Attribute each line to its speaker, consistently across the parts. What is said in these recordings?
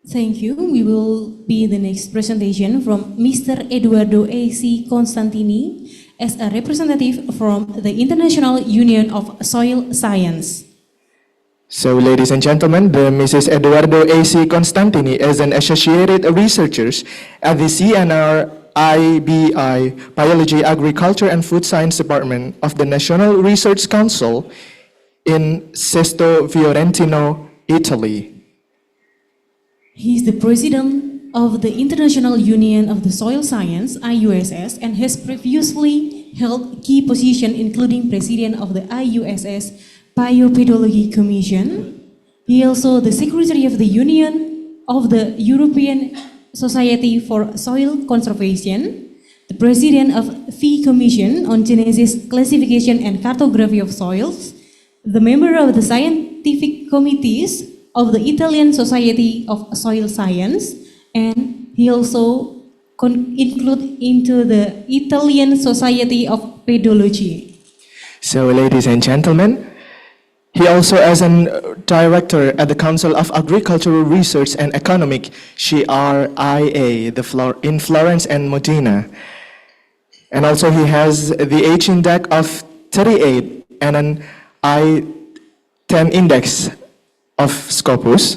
Speaker 1: Thank you. We will be the next presentation from Mr. Eduardo A.C. Constantini as a representative from the International Union of Soil Science.
Speaker 2: So, ladies and gentlemen, the Mrs. Eduardo A.C. Constantini is an associated researcher at the CNR IBI Biology, Agriculture and Food Science Department of the National Research Council in Sesto Fiorentino, Italy.
Speaker 1: He is the president of the International Union of the Soil Science, IUSS, and has previously held key positions including president of the IUSS Biopedology Commission. He is also the secretary of the Union of the European Society for Soil Conservation, the president of FEE Commission on Genesis, Classification and Cartography of Soils, the member of the scientific committees of the Italian Society of Soil Science, and he also include into the Italian Society of Pedology.
Speaker 2: So, ladies and gentlemen, he also is a director at the Council of Agricultural Research and Economic, CRIA, in Florence and Modena. And also he has the H index of 38 and an I-10 index of Scopus.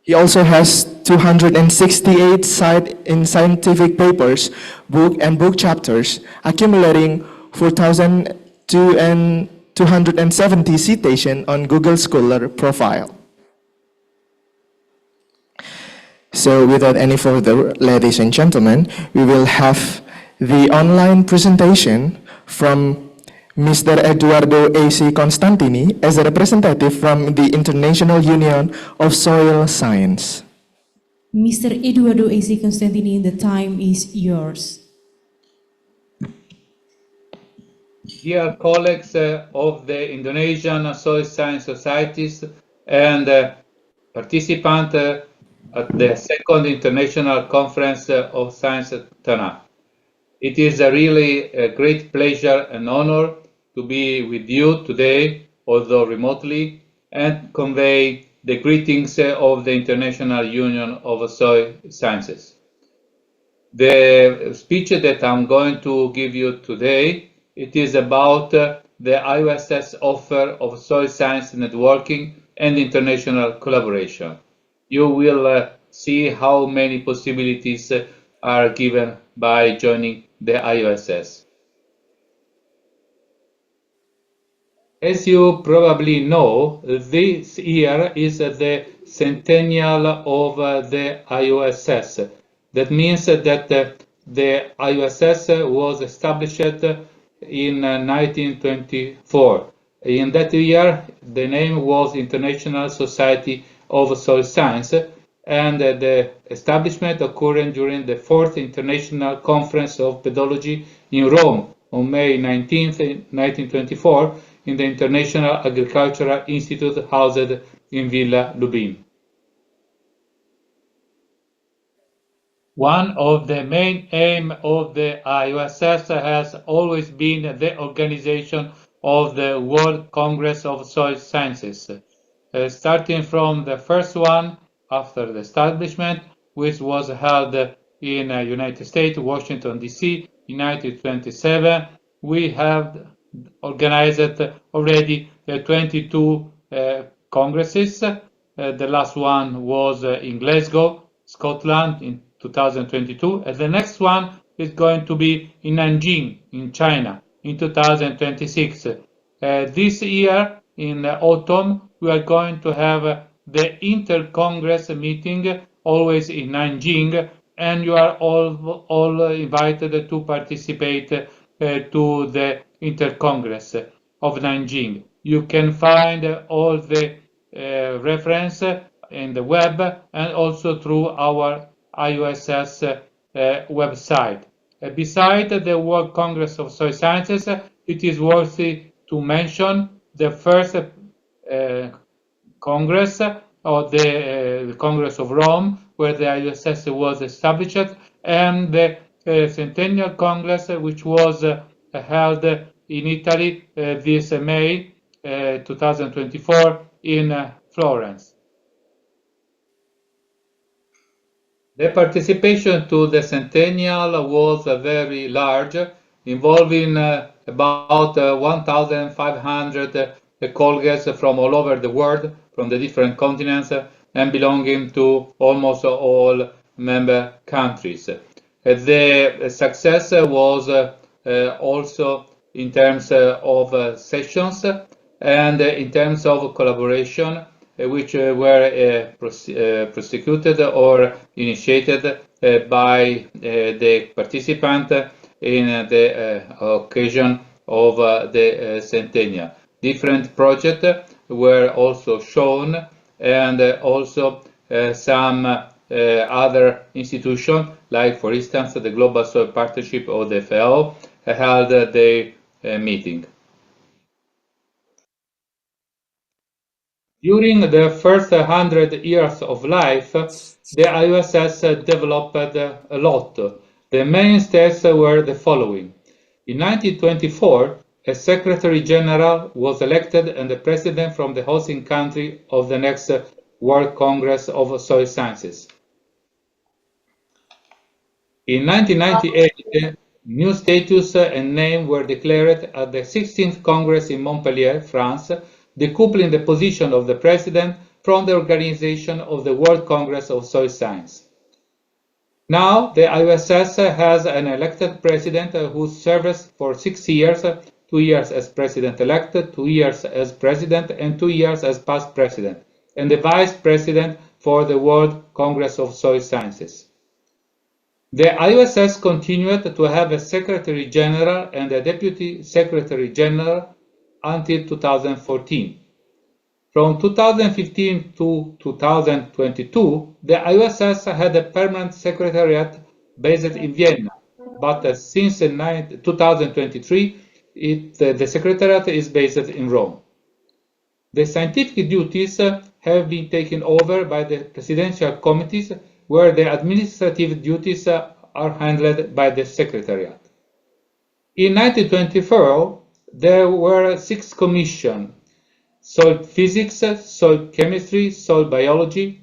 Speaker 2: He also has 268 cited in scientific papers, book chapters, accumulating 4,270 citations on Google Scholar profile. So without any further, ladies and gentlemen, we will have the online presentation from Mr. Eduardo A.C. Constantini as a representative from the International Union of Soil Science.
Speaker 1: Mr. Eduardo A.C. Constantini, the time is yours.
Speaker 3: Dear colleagues of the Indonesian Soil Science Societies and participants at the second International Conference of Science TANA. It is really a great pleasure and honor to be with you today, although remotely, and convey the greetings of the International Union of Soil Sciences. The speech that I'm going to give you today, it is about the IUSS offer of soil science networking and international collaboration. You will see how many possibilities are given by joining the IUSS. As you probably know, this year is the centennial of the IUSS. That means that the IUSS was established in 1924. In that year, the name was International Society of Soil Science, and the establishment occurred during the 4th International Conference of Pedology in Rome on May 19, 1924, in the International Agricultural Institute housed in Villa Lubin. One of the main aims of the IUSS has always been the organization of the World Congress of Soil Sciences, starting from the first one after the establishment, which was held in United States, Washington, D.C., in 1927. We have organized already 22 congresses. The last one was in Glasgow, Scotland, in 2022, and the next one is going to be in Nanjing, in China, in 2026. This year, in autumn, we are going to have the Inter-Congress meeting, always in Nanjing, and you are all invited to participate to the Inter-Congress of Nanjing. You can find all the reference in the web and also through our IUSS website. Beside the World Congress of Soil Sciences, it is worthy to mention the first Congress, or the Congress of Rome, where the IUSS was established, and the Centennial Congress, which was held in Italy this May 2024 in Florence. The participation to the centennial was very large, involving about 1,500 colleagues from all over the world, from the different continents, and belonging to almost all member countries. The success was also in terms of sessions and in terms of collaboration, which were prosecuted or initiated by the participant in the occasion of the centennial. Different projects were also shown, and also some other institutions, like for instance the Global Soil Partnership or the FAO, held the meeting. During the first 100 years of life, the IUSS developed a lot. The main steps were the following. In 1924, a Secretary General was elected and the President from the hosting country of the next World Congress of Soil Sciences. In 1998, new status and name were declared at the 16th Congress in Montpellier, France, decoupling the position of the President from the organization of the World Congress of Soil Science. Now, the IUSS has an elected President who serves for 6 years, 2 years as President-elect, 2 years as President, and 2 years as past President, and the Vice President for the World Congress of Soil Sciences. The IUSS continued to have a Secretary General and a Deputy Secretary General until 2014. From 2015 to 2022, the IUSS had a permanent secretariat based in Vienna, but since 2023, the secretariat is based in Rome. The scientific duties have been taken over by the presidential committees, where the administrative duties are handled by the Secretariat. In 1924, there were 6 commissions: soil physics, soil chemistry, soil biology,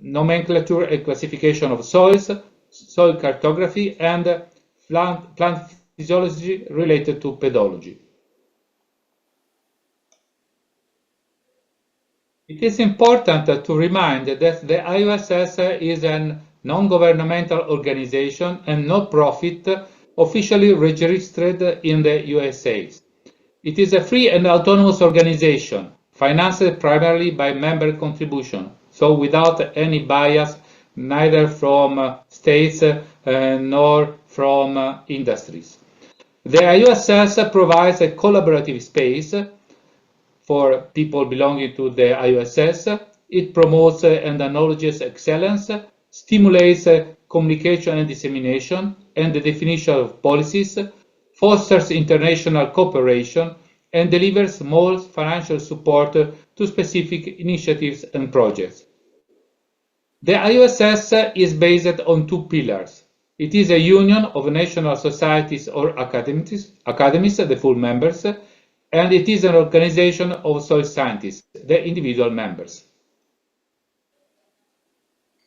Speaker 3: nomenclature and classification of soils, soil cartography, and plant physiology related to pedology. It is important to remind that the IUSS is a non-governmental organization and non-profit officially registered in the USA. It is a free and autonomous organization, financed primarily by member contribution, so without any bias, neither from states nor from industries. The IUSS provides a collaborative space for people belonging to the IUSS. It promotes and acknowledges excellence, stimulates communication and dissemination, and the definition of policies, fosters international cooperation, and delivers small financial support to specific initiatives and projects. The IUSS is based on 2 pillars. It is a union of national societies or academies, the full members, and it is an organization of soil scientists, the individual members.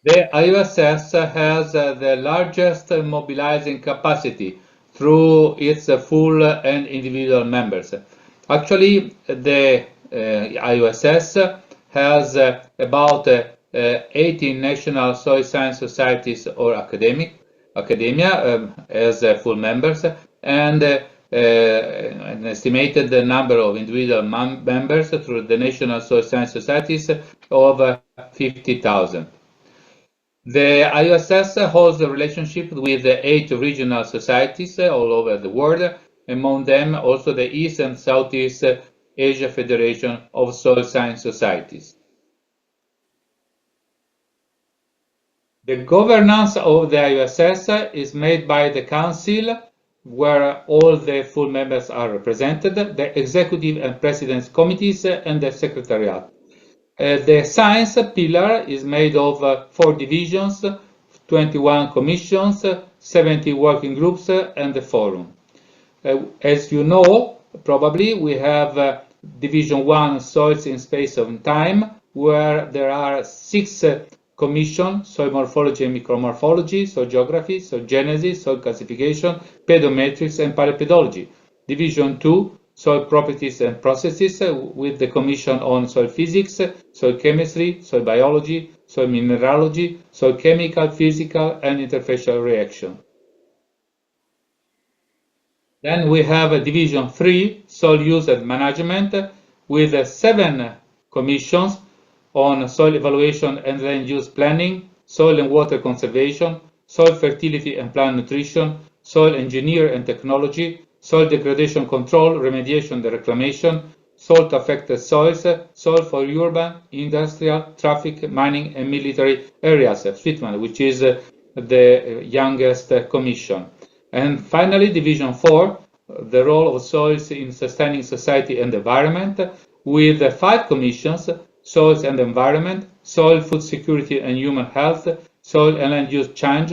Speaker 3: The IUSS has the largest mobilizing capacity through its full and individual members. Actually, the IUSS has about 18 national soil science societies or academia as full members, and an estimated number of individual members through the national soil science societies of 50,000. The IUSS holds a relationship with 8 regional societies all over the world, among them also the East and Southeast Asia Federation of Soil Science Societies. The governance of the IUSS is made by the Council, where all the full members are represented, the Executive and President's Committees, and the Secretariat. The science pillar is made of 4 divisions, 21 commissions, 70 working groups, and the forum. As you know, probably we have Division 1, Soils in Space and Time, where there are 6 Commission, soil morphology and micromorphology, soil geography, soil genesis, soil classification, pedometrics, and paleopedology. Division 2, soil properties and processes, with the Commission on soil physics, soil chemistry, soil biology, soil mineralogy, soil chemical, physical, and interfacial reaction. Then we have Division 3, soil use and management, with 7 commissions on soil evaluation and land use planning, soil and water conservation, soil fertility and plant nutrition, soil engineer and technology, soil degradation control, remediation and reclamation, salt affected soils, soil for urban, industrial, traffic, mining, and military areas, treatment, which is the youngest commission. And finally, Division 4, the role of soils in sustaining society and environment, with 5 commissions: soils and environment, soil, food security and human health, soil and land use change,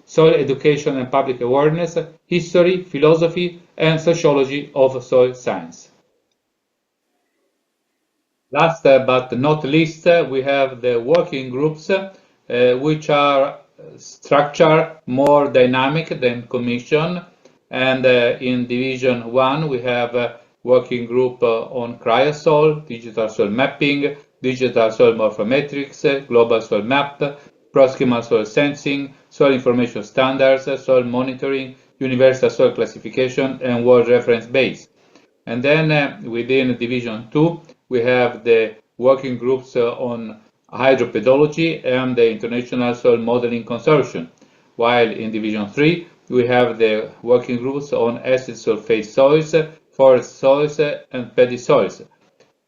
Speaker 3: soil education and public awareness, history, philosophy, and sociology of soil science. Last but not least, we have the working groups, which are structured more dynamic than commission. And in Division 1, we have a working group on cryosol, digital soil mapping, digital soil morphometrics, global soil map, proximal soil sensing, soil information standards, soil monitoring, universal soil classification, and world reference base. And then within Division 2, we have the working groups on hydropedology and the International Soil Modeling Consortium, while in Division 3, we have the working groups on acid sulfate soils, forest soils, and paddy soils.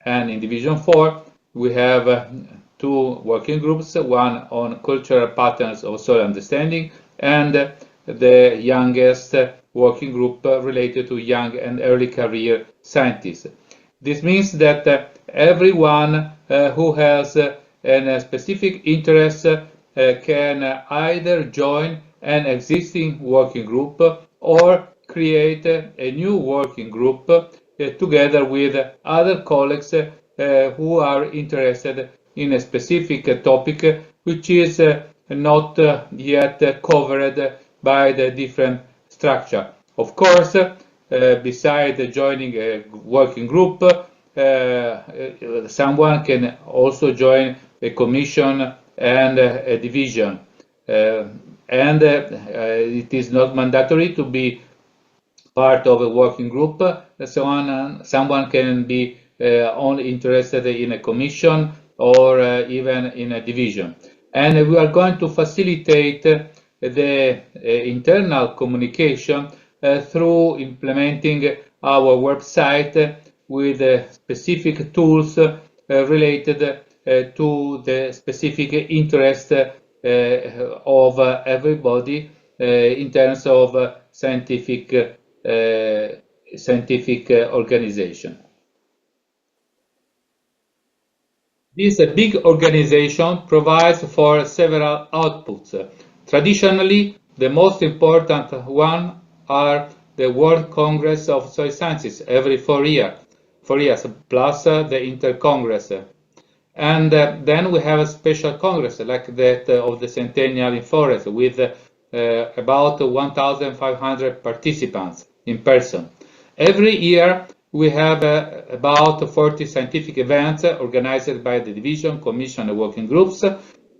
Speaker 3: And in Division 4, we have 2 working groups, one on cultural patterns of soil understanding, and the youngest working group related to young and early career scientists. This means that everyone who has a specific interest can either join an existing working group or create a new working group together with other colleagues who are interested in a specific topic which is not yet covered by the different structure. Of course, besides joining a working group, someone can also join a commission and a division. And it is not mandatory to be part of a working group. Someone can be only interested in a commission or even in a division. And we are going to facilitate the internal communication through implementing our website with specific tools related to the specific interest of everybody in terms of scientific organization. This big organization provides for several outputs. Traditionally, the most important one are the World Congress of Soil Sciences every 4 years, plus the Inter-Congress. And then we have a special congress like that of the Centennial in Forest with about 1,500 participants in person. Every year we have about 40 scientific events organized by the division, commission, and working groups,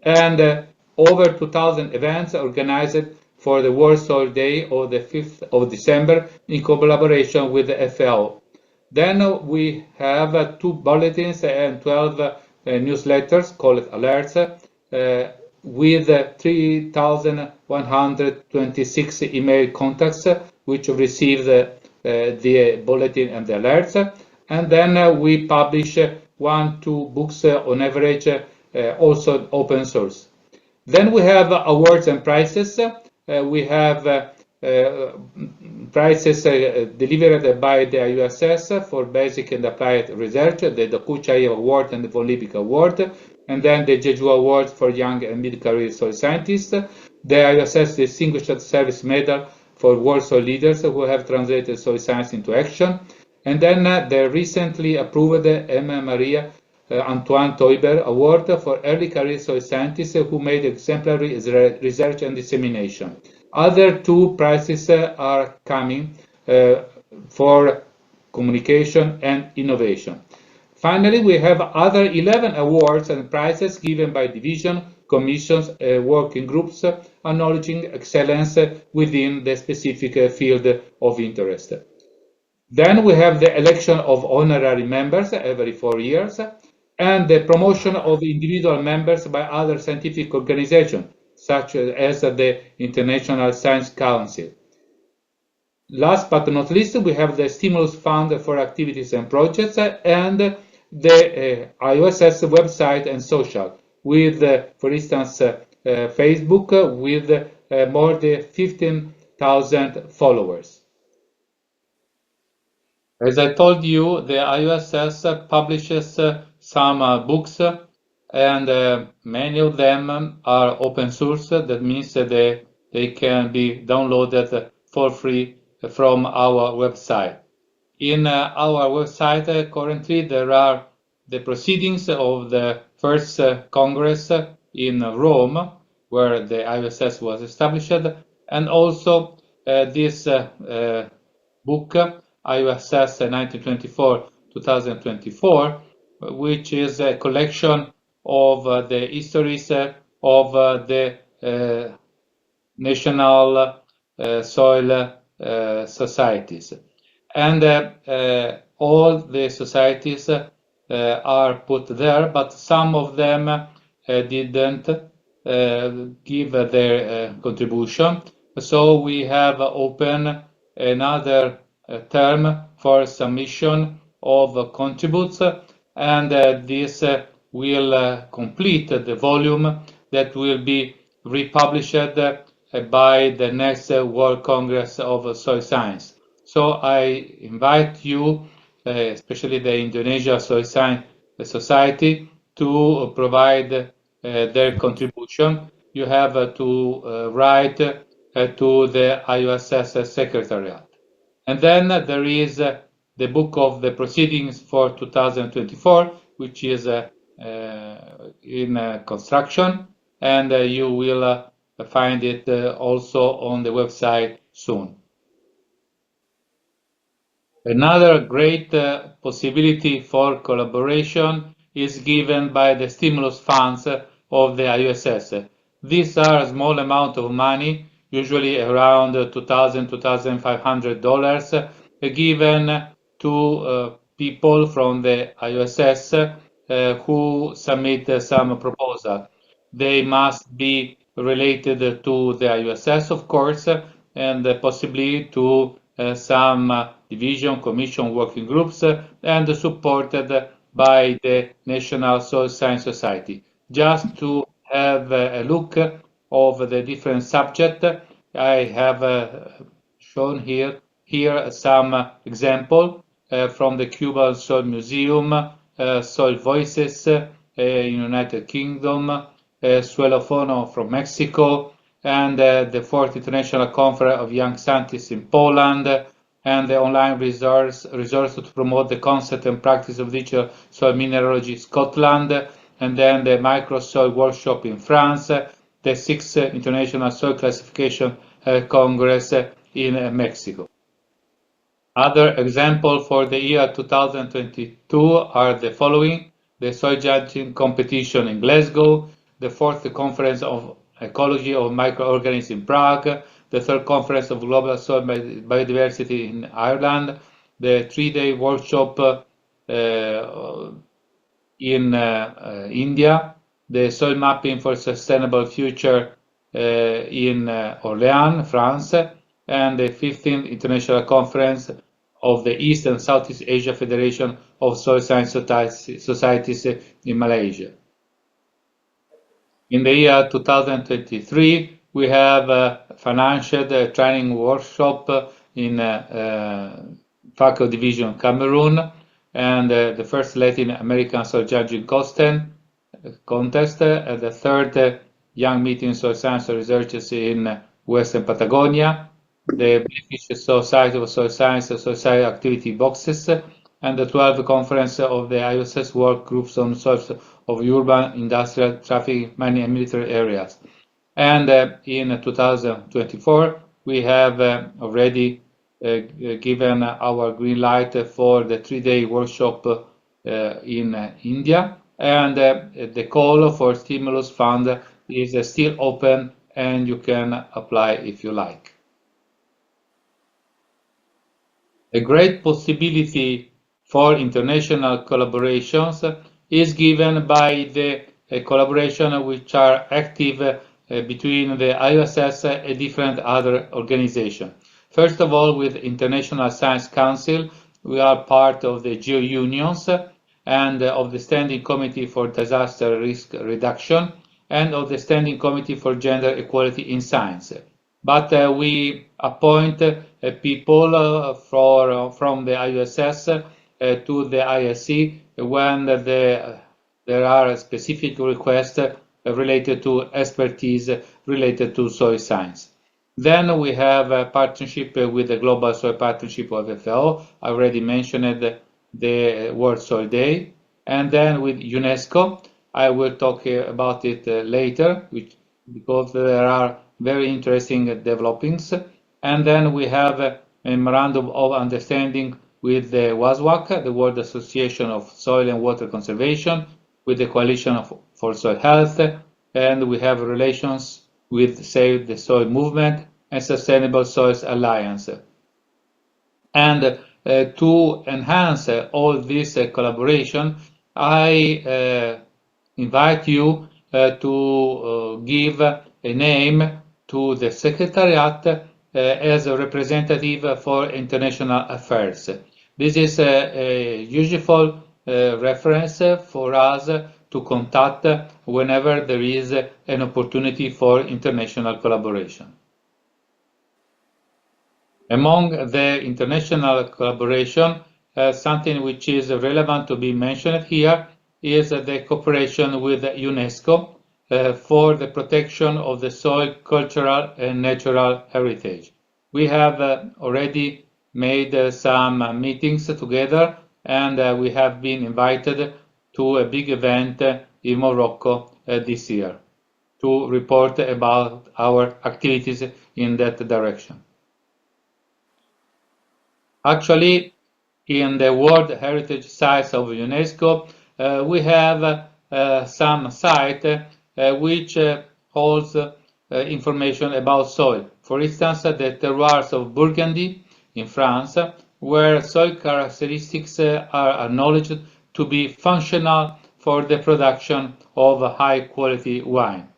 Speaker 3: and over 2,000 events organized for the World Soil Day on the 5th of December in collaboration with the FAO. Then we have 2 bulletins and 12 newsletters called alerts with 3,126 email contacts which received the bulletin and the alerts. And then we publish 1-2 books on average, also open source. Then we have awards and prizes. We have prizes delivered by the IUSS for basic and applied research, the Dokuchayev Award and the Von Liebig Award, and then the Jeju Award for young and mid-career soil scientists, the IUSS Distinguished Service Medal for world soil leaders who have translated soil science into action, and then the recently approved M. Maria Antoine Teuber Award for Early Career Soil Scientists who made exemplary research and dissemination. Other two prizes are coming for communication and innovation. Finally, we have other 11 awards and prizes given by division, commissions, working groups, acknowledging excellence within the specific field of interest. Then we have the election of honorary members every 4 years, and the promotion of individual members by other scientific organizations, such as the International Science Council. Last but not least, we have the stimulus fund for activities and projects and the IUSS website and social, with, for instance, Facebook with more than 15,000 followers. As I told you, the IUSS publishes some books, and many of them are open source. That means that they can be downloaded for free from our website. In our website currently there are the proceedings of the first Congress in Rome, where the IUSS was established, and also this book, IUSS 1924-2024, which is a collection of the histories of the national soil societies. And all the societies are put there, but some of them didn't give their contribution. So we have opened another term for submission of contributes, and this will complete the volume that will be republished by the next World Congress of Soil Science. So I invite you, especially the Indonesia Soil Science Society, to provide their contribution. You have to write to the IUSS Secretariat. And then there is the book of the proceedings for 2024, which is in construction, and you will find it also on the website soon. Another great possibility for collaboration is given by the stimulus funds of the IUSS. These are a small amount of money, usually around $2,000 to $2,500, given to people from the IUSS who submit some proposal. They must be related to the IUSS, of course, and possibly to some division, commission, working groups, and supported by the National Soil Science Society. Just to have a look of the different subjects, I have shown here some example from the Cuban Soil Museum, Soil Voices in United Kingdom, Suelofono from Mexico, and the 4th International Conference of Young Scientists in Poland, and the online resource to promote the concept and practice of digital soil mineralogy Scotland, and then the micro soil workshop in France, the 6th International Soil Classification Congress in Mexico. Other examples for the year 2022 are the following: the soil judging competition in Glasgow, the 4th Conference of Ecology of Microorganisms in Prague, the 3rd Conference of Global Soil Biodiversity in Ireland, the 3-day workshop in India, the soil mapping for sustainable future in Orléans, France, and the 15th International Conference of the East and Southeast Asia Federation of Soil Science Societies in Malaysia. In the year 2023, we have financed a training workshop in FACO Division Cameroon, and the first Latin American Soil Judging Contest, and the 3rd Young Meeting Soil Science Researchers in Western Patagonia, the British Society of Soil Science Society Activity Boxes, and the 12th conference of the IUSS work groups on soils of urban, industrial, traffic, mining, and military areas. And in 2024, we have already given our green light for the 3-day workshop in India, and the call for stimulus fund is still open, and you can apply if you like. A great possibility for international collaborations is given by the collaboration which are active between the IUSS and different other organizations. First of all, with International Science Council, we are part of the GeoUnions and of the Standing Committee for Disaster Risk Reduction and of the Standing Committee for Gender Equality in Science. But we appoint people from the IUSS to the ISC when there are specific requests related to expertise related to soil science. Then we have a partnership with the Global Soil Partnership of FAO. I already mentioned the World Soil Day. And then with UNESCO, I will talk about it later, because there are very interesting developments. And then we have a memorandum of understanding with the WASWAC, the World Association of Soil and Water Conservation, with the Coalition for Soil Health, and we have relations with Save the Soil Movement and Sustainable Soils Alliance. And to enhance all this collaboration, I invite you to give a name to the Secretariat as a representative for international affairs. This is a useful reference for us to contact whenever there is an opportunity for international collaboration. Among the international collaboration, something which is relevant to be mentioned here is the cooperation with UNESCO for the protection of the soil, cultural and natural heritage. We have already made some meetings together, and we have been invited to a big event in Morocco this year to report about our activities in that direction. Actually, in the World Heritage Sites of UNESCO, we have some site which holds information about soil. For instance, the terroirs of Burgundy in France, where soil characteristics are acknowledged to be functional for the production of high-quality wine.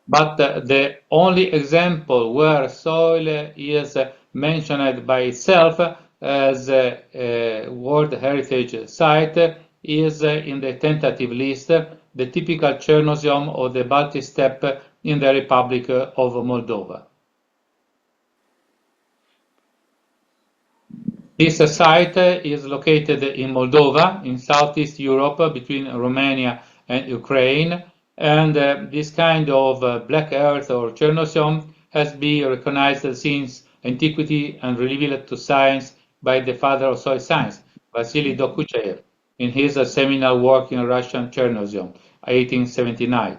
Speaker 3: But the only example where soil is mentioned by itself as a World Heritage Site is in the tentative list, the typical Chernozem of the Baltic Steppe in the Republic of Moldova. This site is located in Moldova, in Southeast Europe, between Romania and Ukraine, and this kind of black earth or Chernozem has been recognized since antiquity and revealed to science by the father of soil science, Vasily Dokuchaev, in his seminal work in Russian Chernozem, 1879.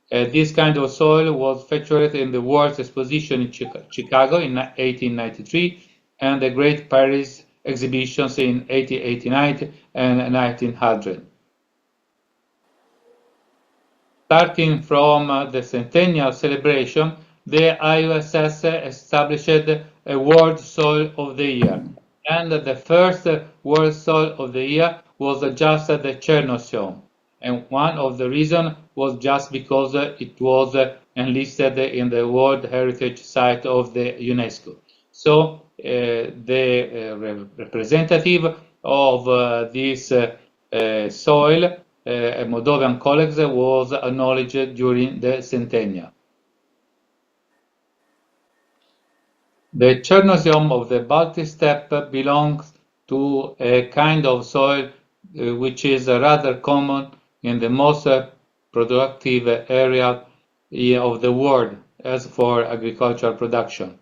Speaker 3: This kind of soil was featured in the World's Exposition in Chicago in 1893 and the Great Paris exhibitions in 1889 and 1900. Starting from the centennial celebration, the IUSS established a World Soil of the Year, and the first World Soil of the Year was just the Chernozem, and one of the reasons was just because it was enlisted in the World Heritage Site of the UNESCO. So the representative of this soil, a Moldovan colleague, was acknowledged during the centennial. The Chernozem of the Baltic Steppe belongs to a kind of soil which is rather common in the most productive area of the world as for agricultural production.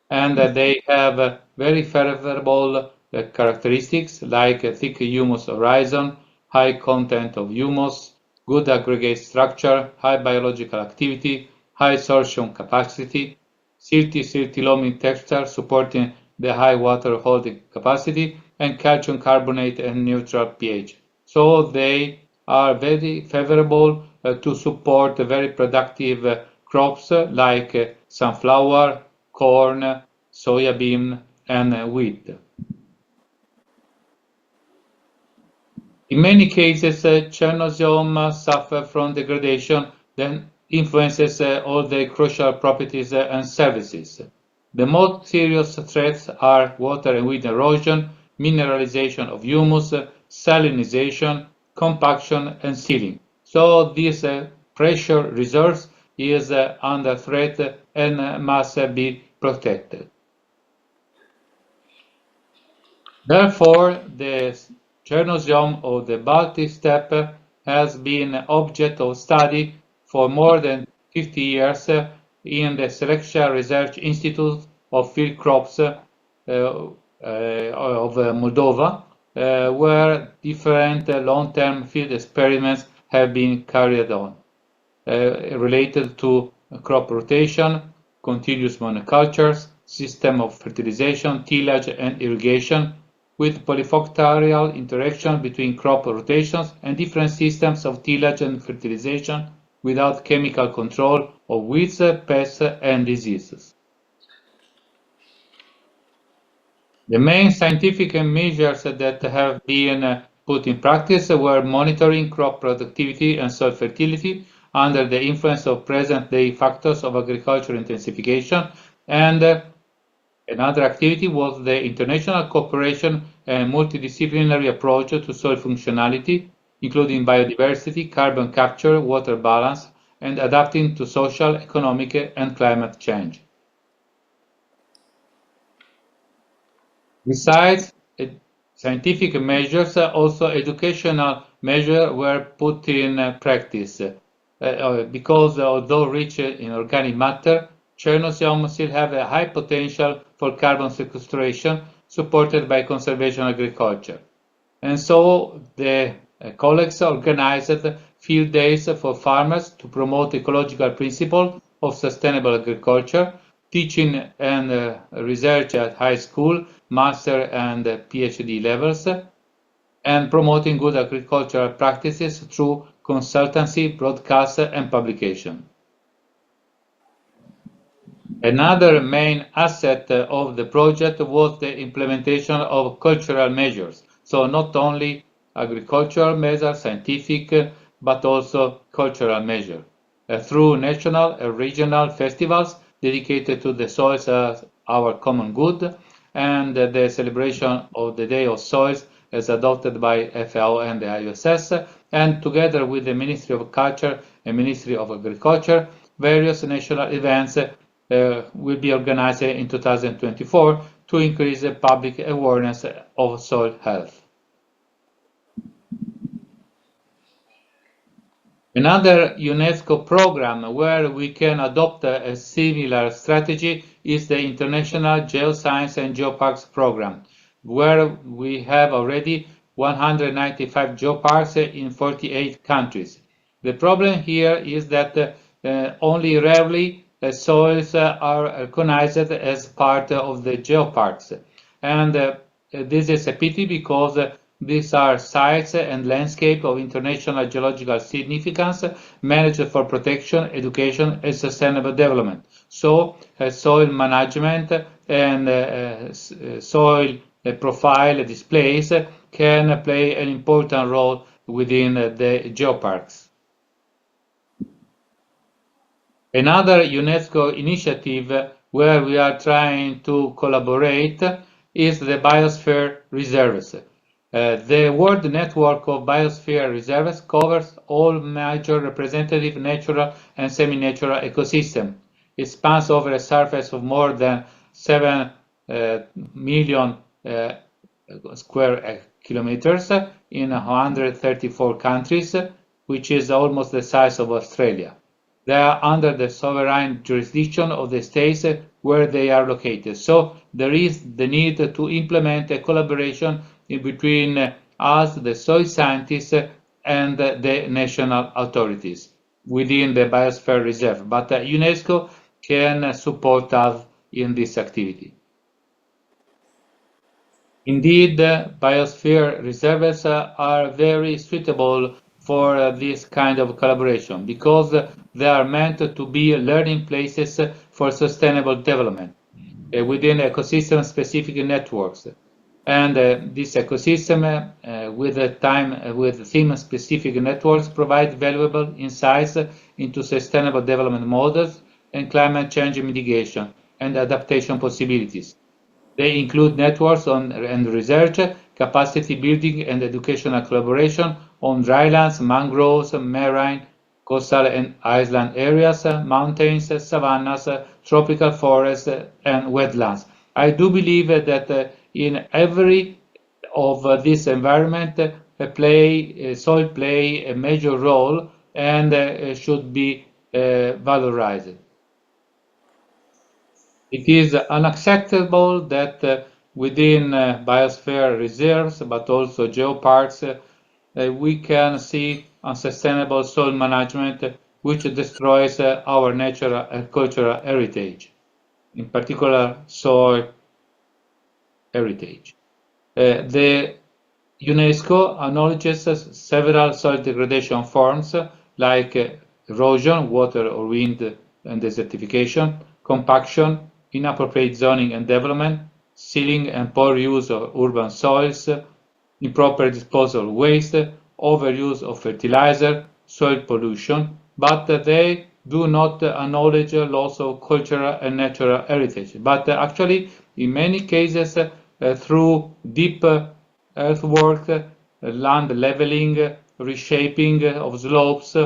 Speaker 3: And they have very favorable characteristics like a thick humus horizon, high content of humus, good aggregate structure, high biological activity, high sorption capacity, silty loamy texture supporting the high water holding capacity, and calcium carbonate and neutral pH. So they are very favorable to support very productive crops like sunflower, corn, soybean, and wheat. In many cases, Chernozem suffer from degradation that influences all the crucial properties and services. The most serious threats are water and weed erosion, mineralization of humus, salinization, compaction, and sealing. So this pressure resource is under threat and must be protected. Therefore, the Chernozem or the Baltic steppe has been object of study for more than 50 years in the Selekcia Research Institute of Field Crops of Moldova, where different long-term field experiments have been carried on related to crop rotation, continuous monocultures, system of fertilization, tillage, and irrigation, with polyfactorial interaction between crop rotations and different systems of tillage and fertilization without chemical control of weeds, pests, and diseases. The main scientific measures that have been put in practice were monitoring crop productivity and soil fertility under the influence of present-day factors of agricultural intensification, and another activity was the international cooperation and multidisciplinary approach to soil functionality, including biodiversity, carbon capture, water balance, and adapting to social, economic, and climate change. Besides scientific measures, also educational measures were put in practice, because although rich in organic matter, Chernozem still have a high potential for carbon sequestration supported by conservation agriculture. And so the colleagues organized field days for farmers to promote ecological principles of sustainable agriculture, teaching and research at high school, master and PhD levels, and promoting good agricultural practices through consultancy, broadcast, and publication. Another main asset of the project was the implementation of cultural measures. So not only agricultural measures, scientific, but also cultural measures. Through national and regional festivals dedicated to the soils as our common good, and the celebration of the Day of Soils as adopted by FAO and the IUSS, and together with the Ministry of Culture and Ministry of Agriculture, various national events will be organized in 2024 to increase the public awareness of soil health. Another UNESCO program where we can adopt a similar strategy is the International Geoscience and Geoparks program, where we have already 195 geoparks in 48 countries. The problem here is that only rarely soils are recognized as part of the geoparks, and this is a pity because these are sites and landscape of international geological significance managed for protection, education, and sustainable development. So soil management and soil profile displays can play an important role within the geoparks. Another UNESCO initiative where we are trying to collaborate is the Biosphere Reserves. The World Network of Biosphere Reserves covers all major representative natural and semi-natural ecosystems. It spans over a surface of more than 7 million square kilometers in 134 countries, which is almost the size of Australia. They are under the sovereign jurisdiction of the states where they are located. So there is the need to implement a collaboration in between us, the soil scientists, and the national authorities within the Biosphere Reserve. But UNESCO can support us in this activity. Indeed, biosphere reserves are very suitable for this kind of collaboration because they are meant to be learning places for sustainable development within ecosystem-specific networks. And this ecosystem with theme-specific networks provide valuable insights into sustainable development models and climate change mitigation and adaptation possibilities. They include networks and research, capacity building and educational collaboration on drylands, mangroves, marine, coastal and island areas, mountains, savannas, tropical forests, and wetlands. I do believe that in every of this environment, soil play a major role and should be valorized. It is unacceptable that within biosphere reserves, but also geoparks, we can see unsustainable soil management which destroys our natural and cultural heritage, in particular soil heritage. The UNESCO acknowledges several soil degradation forms like erosion, water or wind and desertification, compaction, inappropriate zoning and development, sealing and poor use of urban soils, improper disposal of waste, overuse of fertilizer, soil pollution, but they do not acknowledge loss of cultural and natural heritage. But actually, in many cases, through deep earthwork, land leveling, reshaping of slopes,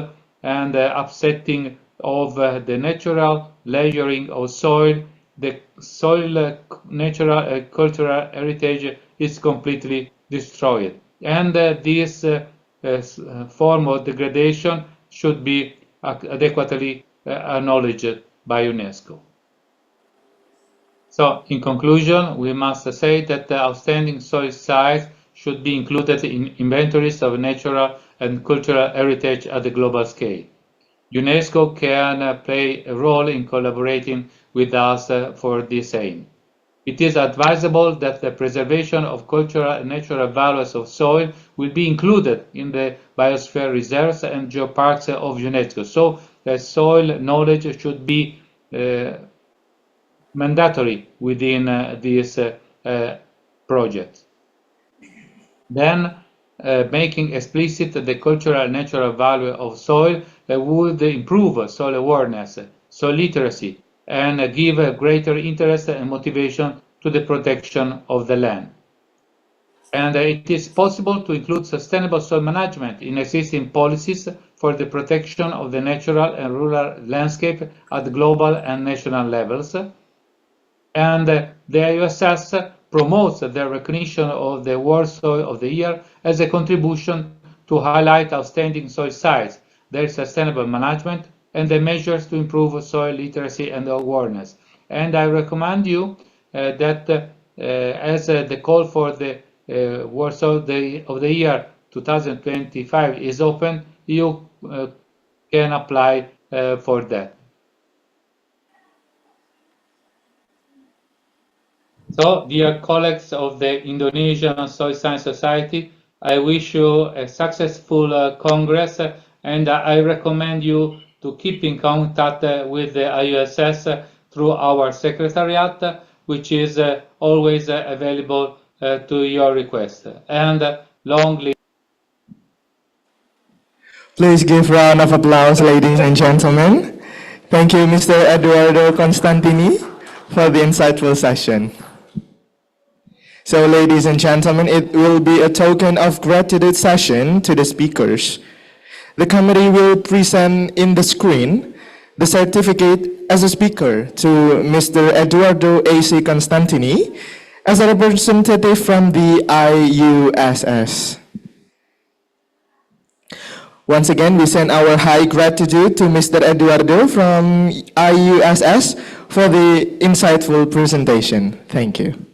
Speaker 3: and upsetting of the natural layering of soil, the soil natural cultural heritage is completely destroyed. And this form of degradation should be adequately acknowledged by UNESCO. So, in conclusion, we must say that the outstanding soil sites should be included in inventories of natural and cultural heritage at the global scale. UNESCO can play a role in collaborating with us for this aim. It is advisable that the preservation of cultural and natural values of soil will be included in the biosphere reserves and geoparks of UNESCO. So the soil knowledge should be mandatory within this project. Then, making explicit the cultural and natural value of soil would improve soil awareness, soil literacy, and give greater interest and motivation to the protection of the land. And it is possible to include sustainable soil management in existing policies for the protection of the natural and rural landscape at global and national levels. And the IUSS promotes the recognition of the World Soil of the Year as a contribution to highlight outstanding soil sites, their sustainable management, and the measures to improve soil literacy and awareness. And I recommend you that as the call for the World Soil of the Year 2025 is open, you can apply for that. So, dear colleagues of the Indonesian Soil Science Society, I wish you a successful Congress, and I recommend you to keep in contact with the IUSS through our secretariat, which is always available to your request. And long live.
Speaker 2: Please give round of applause, ladies and gentlemen. Thank you, Mr. Eduardo Constantini, for the insightful session. So, ladies and gentlemen, it will be a token of gratitude session to the speakers. The committee will present in the screen the certificate as a speaker to Mr. Eduardo A.C. Constantini as a representative from the IUSS. Once again, we send our high gratitude to Mr. Eduardo from IUSS for the insightful presentation. Thank you.